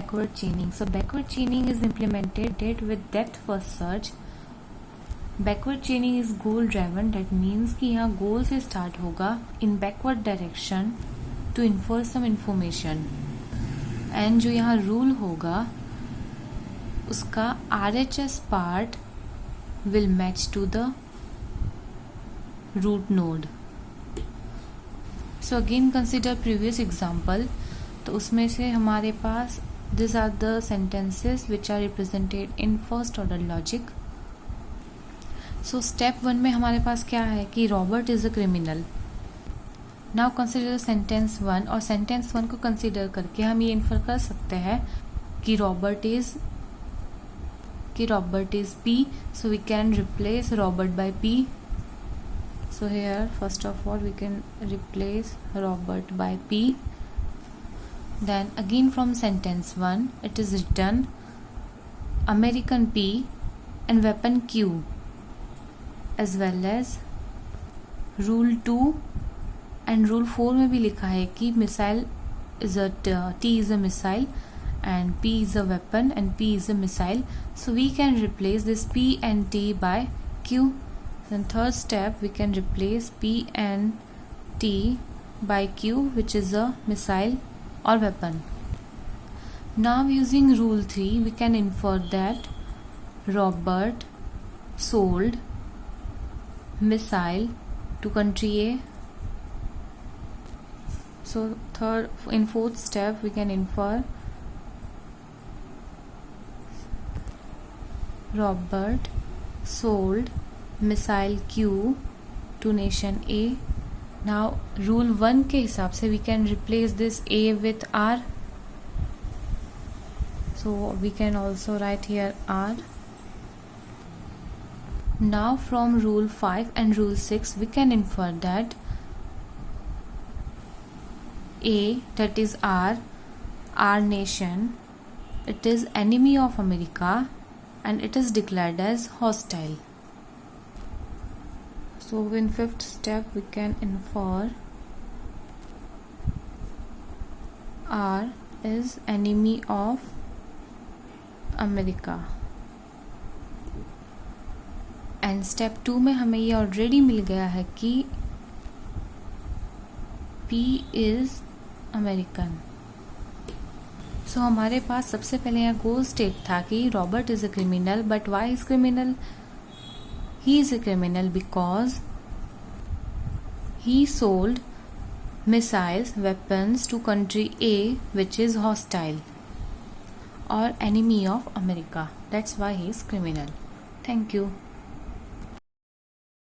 backward chaining. So backward chaining is implemented with depth first search. Backward chaining is goal driven. That means कि यहाँ goal से start होगा in backward direction to infer some information. And जो यहाँ rule होगा उसका RHS part will match to the root node. So again consider previous example. तो उसमें से हमारे पास these are the sentences which are represented in first order logic. So step 1 में हमारे पास क्या है कि Robert is a criminal. Now consider sentence 1 और sentence 1 को consider करके हम ये infer कर सकते हैं कि Robert is P. So we can replace Robert by P. So here first of all we can replace Robert by P. Then again from sentence 1 it is written American P and weapon Q, as well as rule 2 and rule 4 में भी लिखा है कि missile is a T is a missile and P is a weapon and P is a missile. So we can replace this P and T by Q. Then third step we can replace P and T by Q, which is a missile or weapon. Now using rule 3 we can infer that Robert sold missile to country A. So in fourth step we can infer Robert sold missile Q to nation A. Now rule 1 के हिसाब से we can replace this A with R. So we can also write here R. Now from rule 5 and rule 6 we can infer that A, that is R, our nation, it is enemy of America and it is declared as hostile. So in fifth step we can infer R is enemy of America. And step 2 में हमें ये already मिल गया है कि P is American. सो हमारे पास सबसे पहले यहाँ गोल स्टेट था कि Robert is a criminal. But why is criminal? He is a criminal because he sold missiles, weapons to country A which is hostile or enemy of America. That's why he is criminal. Thank you.